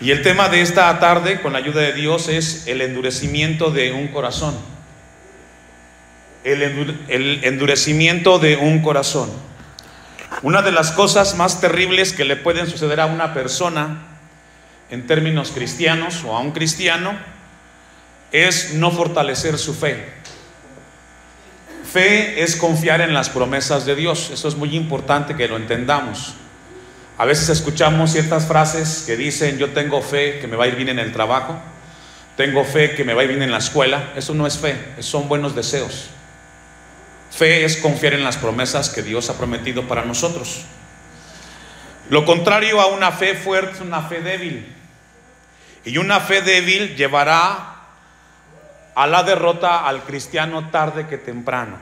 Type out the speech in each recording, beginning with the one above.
Y el tema de esta tarde, con la ayuda de Dios, es el endurecimiento de un corazón. El endurecimiento de un corazón. Una de las cosas más terribles que le pueden suceder a una persona en términos cristianos o a un cristiano es no fortalecer su fe. Fe es confiar en las promesas de Dios. Eso es muy importante que lo entendamos. A veces escuchamos ciertas frases que dicen: yo tengo fe que me va a ir bien en el trabajo, tengo fe que me va a ir bien en la escuela. Eso no es fe, son buenos deseos. Fe es confiar en las promesas que Dios ha prometido para nosotros. Lo contrario a una fe fuerte es una fe débil. Y una fe débil llevará a la derrota al cristiano tarde que temprano.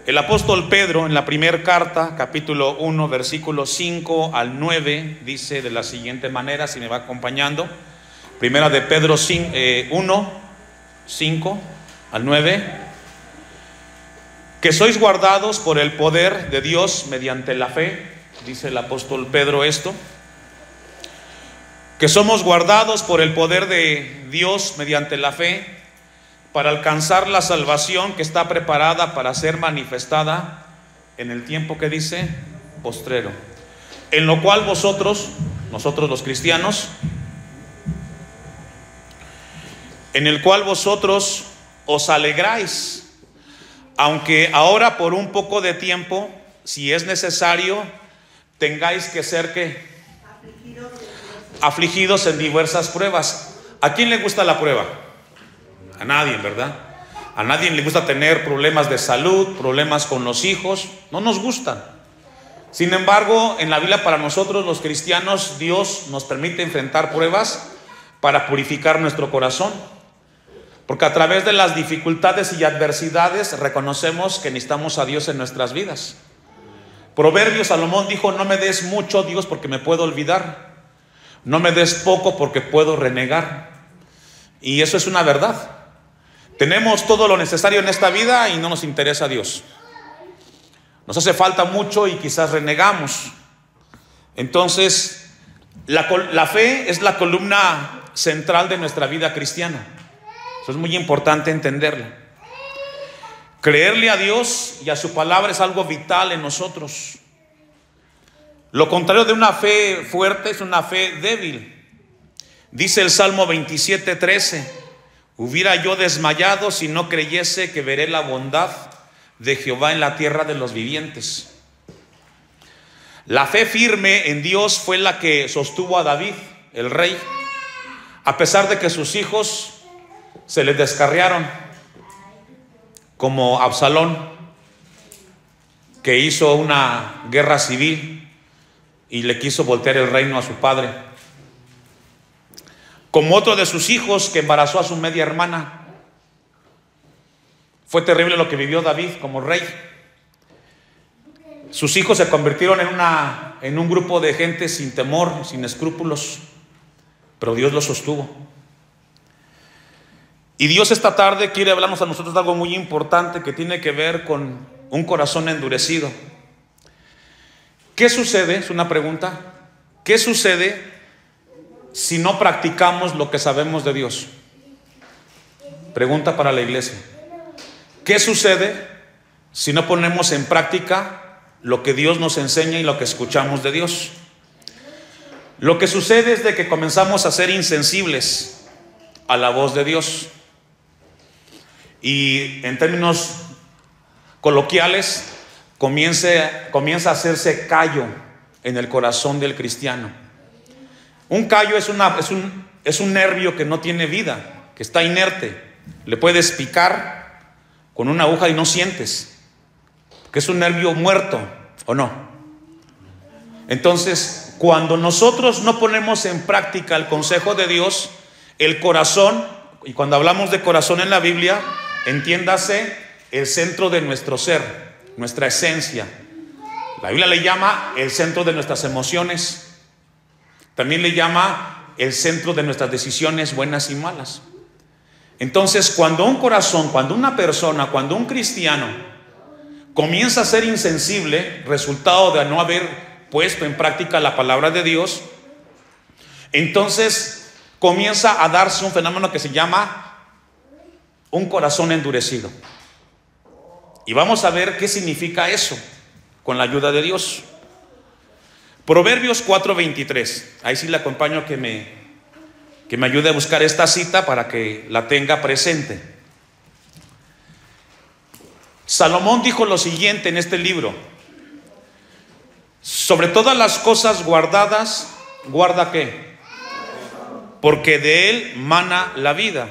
El apóstol Pedro, en la primera carta, capítulo 1, versículos 5 al 9, dice de la siguiente manera, si me va acompañando. Primera de Pedro 1, 5 al 9. Que sois guardados por el poder de Dios mediante la fe, dice el apóstol Pedro esto. Que somos guardados por el poder de Dios mediante la fe, para alcanzar la salvación que está preparada para ser manifestada en el tiempo que dice postrero, en lo cual nosotros los cristianos, en el cual vosotros os alegráis, aunque ahora por un poco de tiempo, si es necesario, tengáis que ser ¿qué? Afligidos en diversas pruebas. ¿A quién le gusta la prueba? A nadie, ¿verdad? A nadie le gusta tener problemas de salud, problemas con los hijos. No nos gustan. Sin embargo, en la Biblia, para nosotros los cristianos, Dios nos permite enfrentar pruebas para purificar nuestro corazón. Porque a través de las dificultades y adversidades reconocemos que necesitamos a Dios en nuestras vidas. Proverbios, Salomón dijo: no me des mucho, Dios, porque me puedo olvidar. No me des poco, porque puedo renegar. Y eso es una verdad. Tenemos todo lo necesario en esta vida y no nos interesa a Dios. Nos hace falta mucho y quizás renegamos. Entonces, la fe es la columna central de nuestra vida cristiana. Eso es muy importante entenderlo. Creerle a Dios y a su palabra es algo vital en nosotros. Lo contrario de una fe fuerte es una fe débil. Dice el Salmo 27:13: hubiera yo desmayado si no creyese que veré la bondad de Jehová en la tierra de los vivientes. La fe firme en Dios fue la que sostuvo a David, el rey, a pesar de que sus hijos se les descarriaron, como Absalón, que hizo una guerra civil y le quiso voltear el reino a su padre, como otro de sus hijos que embarazó a su media hermana. Fue terrible lo que vivió David como rey. Sus hijos se convirtieron en un grupo de gente sin temor, sin escrúpulos, pero Dios los sostuvo. Y Dios esta tarde quiere hablarnos a nosotros de algo muy importante que tiene que ver con un corazón endurecido. ¿Qué sucede? Es una pregunta. ¿Qué sucede si no practicamos lo que sabemos de Dios? Pregunta para la iglesia. ¿Qué sucede si no ponemos en práctica lo que Dios nos enseña y lo que escuchamos de Dios? Lo que sucede es de que comenzamos a ser insensibles a la voz de Dios. Y en términos coloquiales, comienza a hacerse callo en el corazón del cristiano. Un callo es un nervio que no tiene vida, que está inerte. Le puedes picar con una aguja y no sientes, que es un nervio muerto, ¿o no? Entonces, cuando nosotros no ponemos en práctica el consejo de Dios, el corazón, y cuando hablamos de corazón en la Biblia, entiéndase el centro de nuestro ser, nuestra esencia. La Biblia le llama el centro de nuestras emociones. También le llama el centro de nuestras decisiones buenas y malas. Entonces, cuando un corazón, cuando una persona, cuando un cristiano comienza a ser insensible, resultado de no haber puesto en práctica la palabra de Dios, entonces comienza a darse un fenómeno que se llama un corazón endurecido. Y vamos a ver qué significa eso con la ayuda de Dios. Proverbios 4:23. Ahí sí le acompaño que me ayude a buscar esta cita para que la tenga presente. Salomón dijo lo siguiente en este libro: sobre todas las cosas guardadas, guarda ¿qué? Porque de él mana la vida.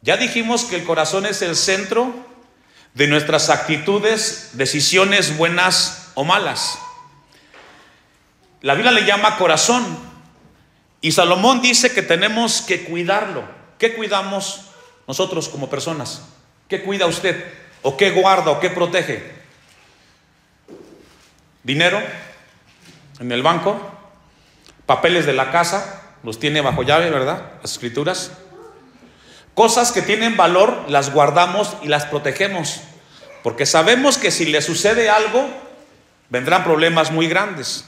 Ya dijimos que el corazón es el centro de nuestras actitudes, decisiones buenas o malas. La Biblia le llama corazón, y Salomón dice que tenemos que cuidarlo. ¿Qué cuidamos nosotros como personas? ¿Qué cuida usted? ¿O qué guarda o qué protege? ¿Dinero en el banco? ¿Papeles de la casa? Los tiene bajo llave, ¿verdad? Las escrituras. Cosas que tienen valor las guardamos y las protegemos, porque sabemos que si le sucede algo, vendrán problemas muy grandes.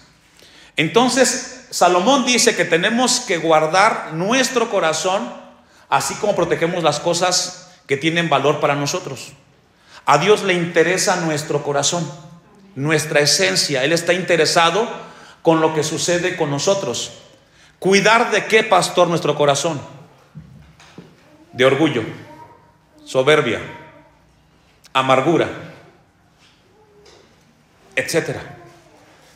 Entonces, Salomón dice que tenemos que guardar nuestro corazón, así como protegemos las cosas que tienen valor para nosotros. A Dios le interesa nuestro corazón, nuestra esencia. Él está interesado con lo que sucede con nosotros. ¿Cuidar de qué, pastor, nuestro corazón? De orgullo, soberbia, amargura, etcétera.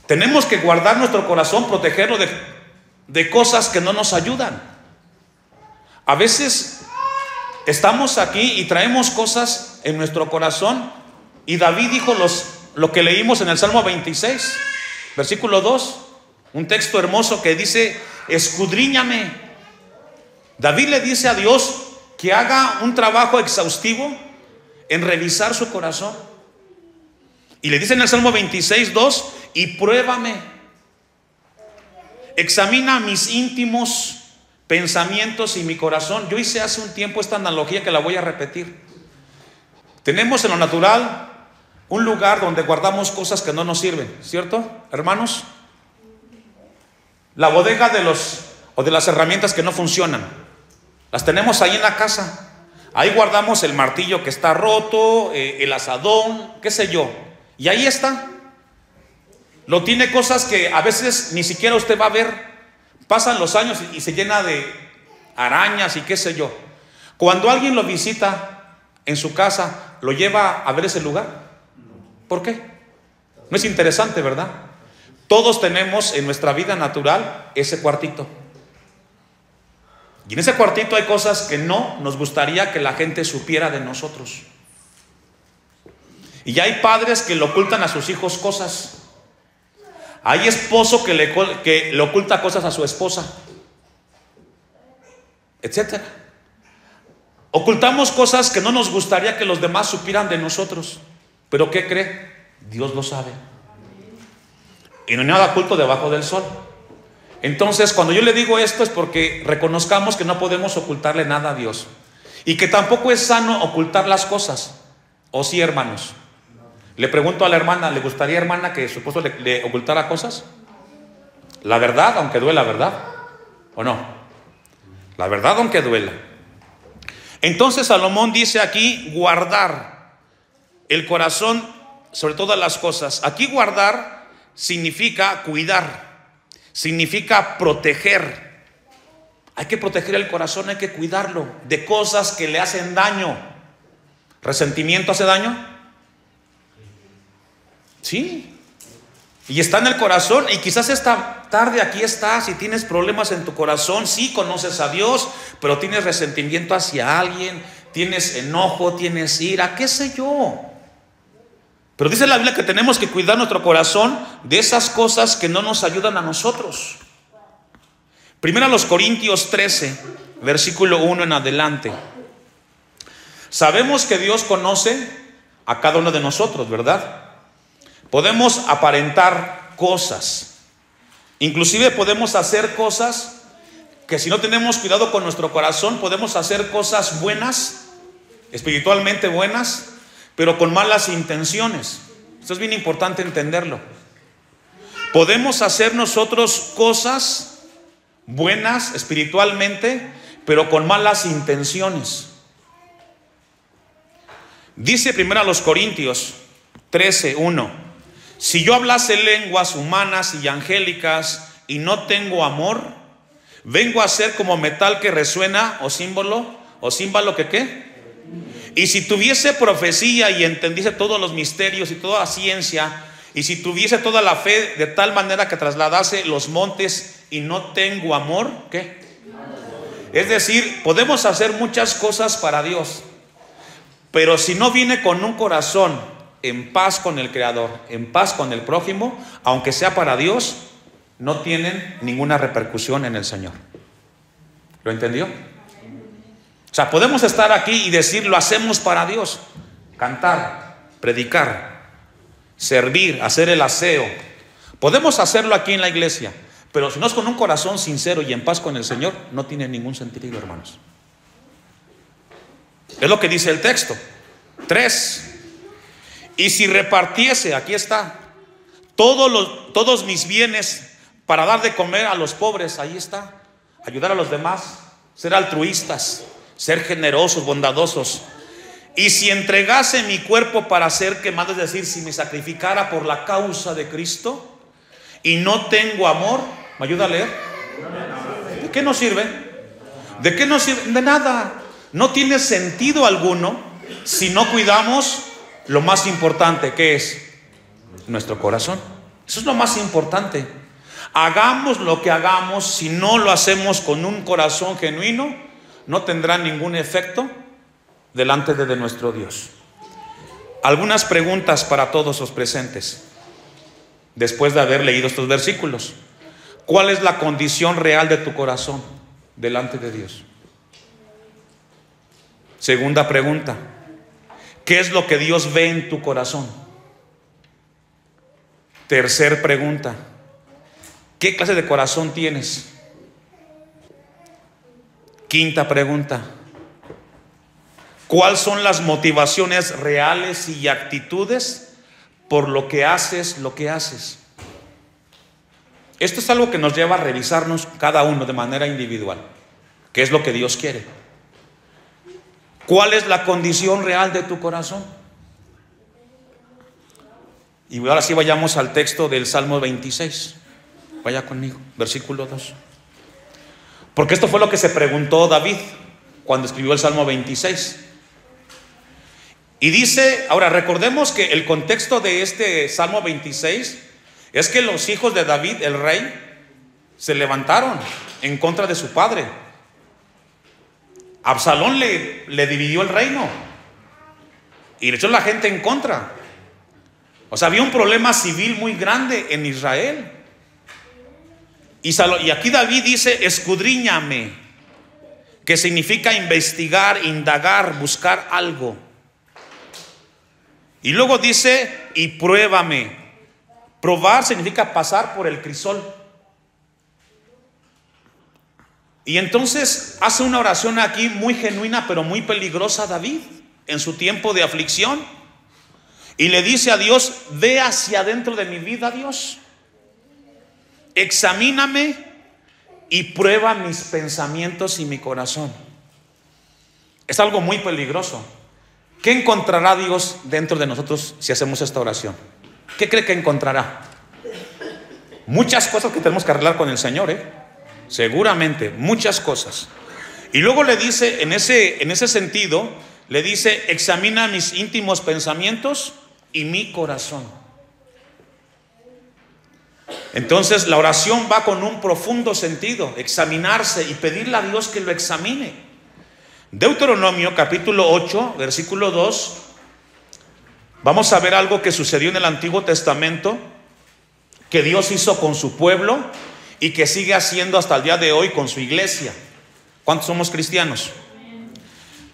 Tenemos que guardar nuestro corazón, protegerlo de cosas que no nos ayudan. A veces estamos aquí y traemos cosas en nuestro corazón, y David dijo lo que leímos en el Salmo 26, versículo 2, un texto hermoso que dice: escudriñame. David le dice a Dios que haga un trabajo exhaustivo en revisar su corazón. Y le dice en el Salmo 26:2: y pruébame, examina mis íntimos pensamientos y mi corazón. Yo hice hace un tiempo esta analogía que la voy a repetir. Tenemos en lo natural un lugar donde guardamos cosas que no nos sirven, ¿cierto, hermanos? La bodega de las herramientas que no funcionan, las tenemos ahí en la casa. Ahí guardamos el martillo que está roto, el asadón, qué sé yo, y ahí está. Lo tiene cosas que a veces ni siquiera usted va a ver. Pasan los años y se llena de arañas y qué sé yo. Cuando alguien lo visita en su casa, ¿lo lleva a ver ese lugar? ¿Por qué? No es interesante, ¿verdad? Todos tenemos en nuestra vida natural ese cuartito. Y en ese cuartito hay cosas que no nos gustaría que la gente supiera de nosotros. Y ya hay padres que le ocultan a sus hijos cosas. Hay esposo que le oculta cosas a su esposa, etcétera. Ocultamos cosas que no nos gustaría que los demás supieran de nosotros. Pero ¿qué cree? Dios lo sabe. Y no hay nada oculto debajo del sol. Entonces, cuando yo le digo esto es porque reconozcamos que no podemos ocultarle nada a Dios, y que tampoco es sano ocultar las cosas. ¿O sí, hermanos? Le pregunto a la hermana: ¿le gustaría, hermana, que su esposo le ocultara cosas? La verdad, aunque duela, ¿verdad? ¿O no? La verdad, aunque duela. Entonces Salomón dice aquí: guardar el corazón sobre todas las cosas. Aquí guardar significa cuidar, significa proteger. Hay que proteger el corazón, hay que cuidarlo de cosas que le hacen daño. ¿Resentimiento hace daño? Sí, y está en el corazón. Y quizás esta tarde aquí estás y tienes problemas en tu corazón. Sí, conoces a Dios, pero tienes resentimiento hacia alguien, tienes enojo, tienes ira, qué sé yo. Pero dice la Biblia que tenemos que cuidar nuestro corazón de esas cosas que no nos ayudan a nosotros. Primero a los Corintios 13, versículo 1 en adelante. Sabemos que Dios conoce a cada uno de nosotros, ¿verdad? Podemos aparentar cosas, inclusive podemos hacer cosas que, si no tenemos cuidado con nuestro corazón, podemos hacer cosas buenas, espiritualmente buenas, pero con malas intenciones. Esto es bien importante entenderlo. Podemos hacer nosotros cosas buenas espiritualmente, pero con malas intenciones. Dice primero a los Corintios 13:1: si yo hablase lenguas humanas y angélicas y no tengo amor, vengo a ser como metal que resuena o címbalo que ¿qué? Y si tuviese profecía y entendiese todos los misterios y toda la ciencia, y si tuviese toda la fe de tal manera que trasladase los montes y no tengo amor, ¿qué? Es decir, podemos hacer muchas cosas para Dios, pero si no viene con un corazón en paz con el Creador, en paz con el prójimo, aunque sea para Dios, no tienen ninguna repercusión en el Señor. ¿Lo entendió? O sea, podemos estar aquí y decir, lo hacemos para Dios. Cantar, predicar, servir, hacer el aseo. Podemos hacerlo aquí en la iglesia, pero si no es con un corazón sincero y en paz con el Señor, no tiene ningún sentido, hermanos. Es lo que dice el texto. 3. Y si repartiese, aquí está, todos mis bienes para dar de comer a los pobres, ahí está, ayudar a los demás, ser altruistas, ser generosos, bondadosos. Y si entregase mi cuerpo para ser quemado, es decir, si me sacrificara por la causa de Cristo y no tengo amor, ¿me ayuda a leer? ¿De qué nos sirve? ¿De qué nos sirve? De nada. No tiene sentido alguno si no cuidamos lo más importante, que es nuestro corazón. Eso es lo más importante. Hagamos lo que hagamos, si no lo hacemos con un corazón genuino, no tendrá ningún efecto delante de nuestro Dios. Algunas preguntas para todos los presentes después de haber leído estos versículos. ¿Cuál es la condición real de tu corazón delante de Dios? Segunda pregunta: ¿qué es lo que Dios ve en tu corazón? Tercer pregunta: ¿qué clase de corazón tienes? Quinta pregunta: ¿cuáles son las motivaciones reales y actitudes por lo que haces lo que haces? Esto es algo que nos lleva a revisarnos cada uno de manera individual. ¿Qué es lo que Dios quiere? ¿Cuál es la condición real de tu corazón? Y ahora sí vayamos al texto del Salmo 26. Vaya conmigo, versículo 2. Porque esto fue lo que se preguntó David cuando escribió el Salmo 26. Y dice, ahora recordemos que el contexto de este Salmo 26 es que los hijos de David, el rey, se levantaron en contra de su padre. Absalón le dividió el reino y le echó la gente en contra. O sea, había un problema civil muy grande en Israel. Y aquí David dice, escudriñame, que significa investigar, indagar, buscar algo. Y luego dice, y pruébame. Probar significa pasar por el crisol. Y entonces hace una oración aquí muy genuina, pero muy peligrosa David, en su tiempo de aflicción. Y le dice a Dios, ve hacia adentro de mi vida, Dios. Examíname y prueba mis pensamientos y mi corazón. Es algo muy peligroso. ¿Qué encontrará Dios dentro de nosotros si hacemos esta oración? ¿Qué cree que encontrará? Muchas cosas que tenemos que arreglar con el Señor, seguramente, muchas cosas. Y luego le dice, en ese sentido, le dice, examina mis íntimos pensamientos y mi corazón. Entonces la oración va con un profundo sentido, examinarse y pedirle a Dios que lo examine. Deuteronomio capítulo 8, versículo 2. Vamos a ver algo que sucedió en el Antiguo Testamento, que Dios hizo con su pueblo y que sigue haciendo hasta el día de hoy con su iglesia. ¿Cuántos somos cristianos?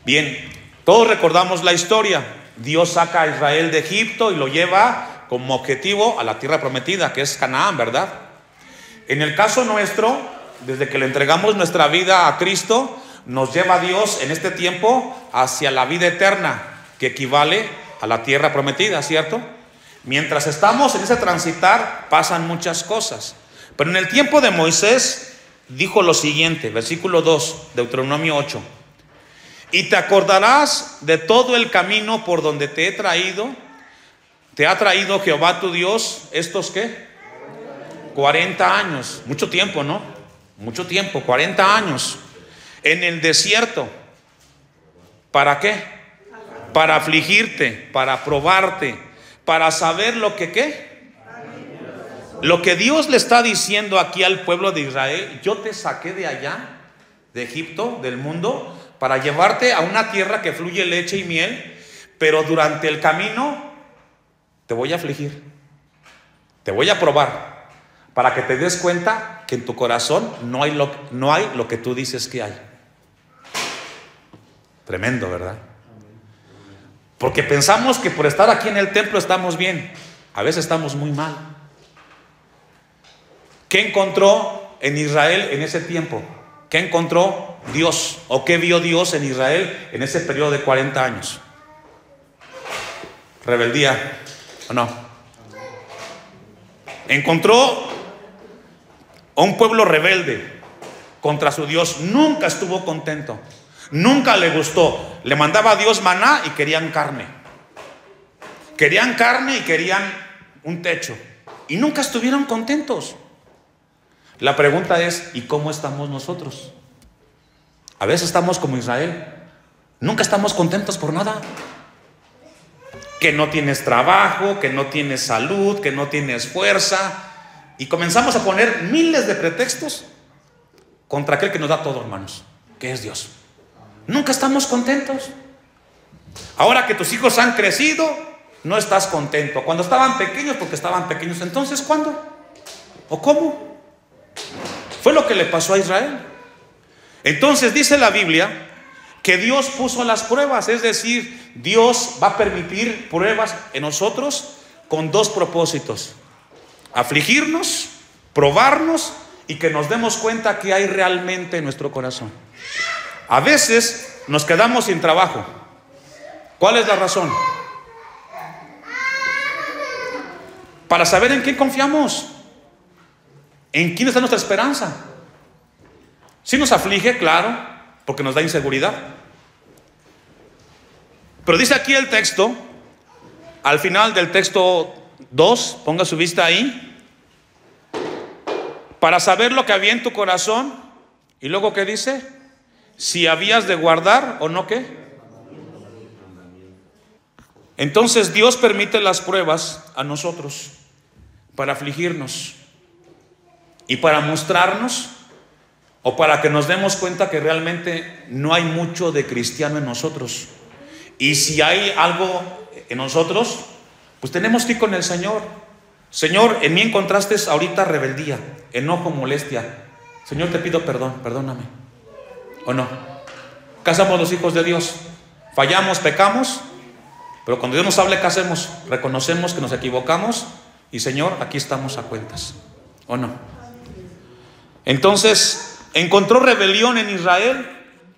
Bien, todos recordamos la historia. Dios saca a Israel de Egipto y lo lleva como objetivo a la tierra prometida, que es Canaán, ¿verdad? En el caso nuestro, desde que le entregamos nuestra vida a Cristo, nos lleva Dios en este tiempo hacia la vida eterna, que equivale a la tierra prometida, ¿cierto? Mientras estamos en ese transitar, pasan muchas cosas. Pero en el tiempo de Moisés, dijo lo siguiente, versículo 2, Deuteronomio 8. Y te acordarás de todo el camino por donde te ha traído Jehová tu Dios, ¿estos qué? 40 años, mucho tiempo, ¿no? Mucho tiempo, 40 años, en el desierto. ¿Para qué? Para afligirte, para probarte, para saber lo que ¿qué? Lo que Dios le está diciendo aquí al pueblo de Israel: yo te saqué de allá, de Egipto, del mundo, para llevarte a una tierra que fluye leche y miel, pero durante el camino te voy a afligir, te voy a probar, para que te des cuenta que en tu corazón no hay lo que tú dices que hay. Tremendo, ¿verdad? Porque pensamos que por estar aquí en el templo estamos bien. A veces estamos muy mal. ¿Qué encontró en Israel en ese tiempo? ¿Qué encontró Dios? ¿O qué vio Dios en Israel en ese periodo de 40 años? ¿Rebeldía o no? Encontró a un pueblo rebelde contra su Dios. Nunca estuvo contento, nunca le gustó. Le mandaba a Dios maná y querían carne. Querían carne y querían un techo, y nunca estuvieron contentos. La pregunta es: ¿y cómo estamos nosotros? A veces estamos como Israel, nunca estamos contentos por nada. Que no tienes trabajo, que no tienes salud, que no tienes fuerza, y comenzamos a poner miles de pretextos contra aquel que nos da todo, hermanos, que es Dios. Nunca estamos contentos. Ahora que tus hijos han crecido, no estás contento. Cuando estaban pequeños, porque estaban pequeños. Entonces, ¿cuándo? ¿O cómo? Fue lo que le pasó a Israel. Entonces dice la Biblia que Dios puso las pruebas, es decir, Dios va a permitir pruebas en nosotros con dos propósitos: afligirnos, probarnos y que nos demos cuenta que hay realmente en nuestro corazón. A veces nos quedamos sin trabajo. ¿Cuál es la razón? Para saber en quién confiamos, en quién está nuestra esperanza. Sí nos aflige, claro, porque nos da inseguridad. Pero dice aquí el texto, al final del texto 2, ponga su vista ahí, para saber lo que había en tu corazón. Y luego, ¿qué dice? Si habías de guardar o no, ¿qué? Entonces Dios permite las pruebas a nosotros para afligirnos y para mostrarnos, o para que nos demos cuenta que realmente no hay mucho de cristiano en nosotros. Y si hay algo en nosotros, pues tenemos que ir con el Señor. Señor, en mí encontraste ahorita rebeldía, enojo, molestia. Señor, te pido perdón, perdóname. ¿O no? ¿Qué hacemos los hijos de Dios? Fallamos, pecamos, pero cuando Dios nos hable, ¿qué hacemos? Reconocemos que nos equivocamos y: Señor, aquí estamos a cuentas. ¿O no? Entonces, encontró rebelión en Israel,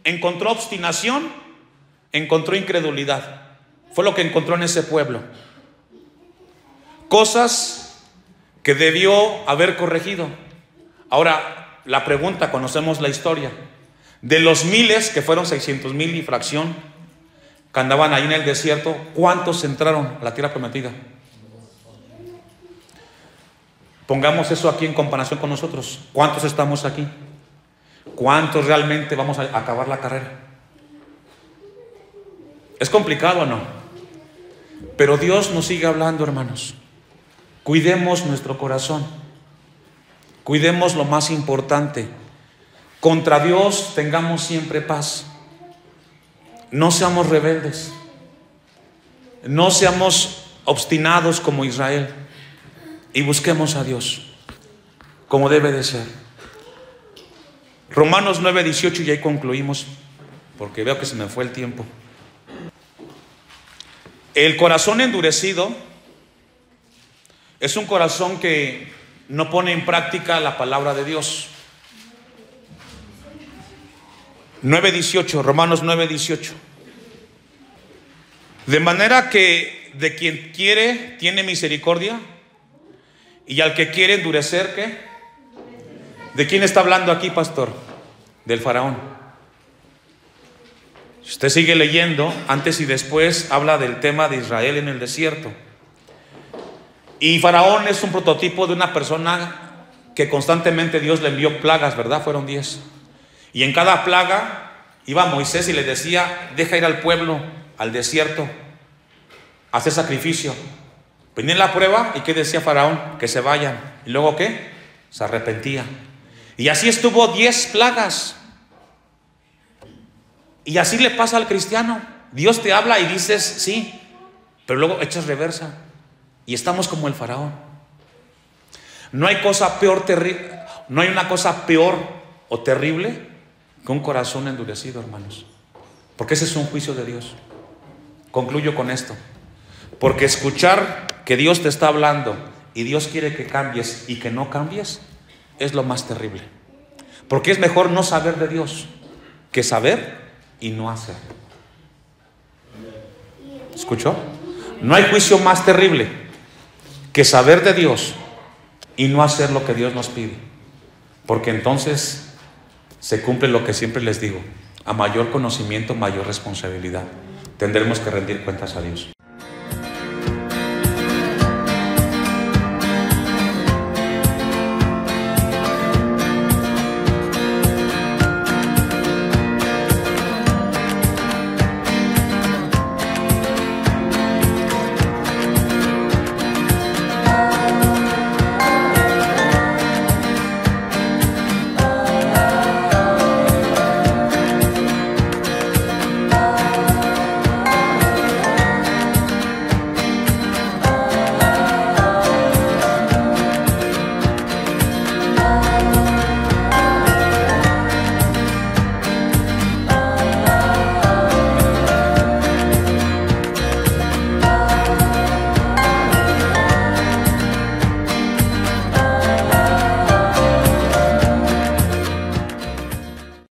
encontró obstinación, encontró incredulidad. Fue lo que encontró en ese pueblo. Cosas que debió haber corregido. Ahora, la pregunta, conocemos la historia. De los miles, que fueron 600,000 y fracción, que andaban ahí en el desierto, ¿cuántos entraron a la tierra prometida? Pongamos eso aquí en comparación con nosotros. ¿Cuántos estamos aquí? ¿Cuántos realmente vamos a acabar la carrera? ¿Es complicado o no? Pero Dios nos sigue hablando, hermanos. Cuidemos nuestro corazón. Cuidemos lo más importante. Contra Dios tengamos siempre paz. No seamos rebeldes. No seamos obstinados como Israel. Y busquemos a Dios como debe de ser. Romanos 9:18, y ahí concluimos, porque veo que se me fue el tiempo. El corazón endurecido es un corazón que no pone en práctica la palabra de Dios. 9:18, Romanos 9:18. De manera que de quien quiere tiene misericordia, y al que quiere endurecer, ¿qué? ¿De quién está hablando aquí, pastor? Del faraón. Si usted sigue leyendo, antes y después habla del tema de Israel en el desierto. Y faraón es un prototipo de una persona que constantemente Dios le envió plagas, ¿verdad? Fueron 10. Y en cada plaga iba Moisés y le decía: deja ir al pueblo al desierto a hacer sacrificio. Venía la prueba, ¿y qué decía faraón? Que se vayan. ¿Y luego qué? Se arrepentía. Y así estuvo 10 plagas. Y así le pasa al cristiano. Dios te habla y dices sí, pero luego echas reversa. Y estamos como el faraón. No hay cosa peor, no hay una cosa peor o terrible que un corazón endurecido, hermanos. Porque ese es un juicio de Dios. Concluyo con esto. Porque escuchar que Dios te está hablando y Dios quiere que cambies y que no cambies es lo más terrible. Porque es mejor no saber de Dios que saber y no hacer. ¿Escuchó? No hay juicio más terrible que saber de Dios y no hacer lo que Dios nos pide. Porque entonces se cumple lo que siempre les digo: a mayor conocimiento, mayor responsabilidad. Tendremos que rendir cuentas a Dios.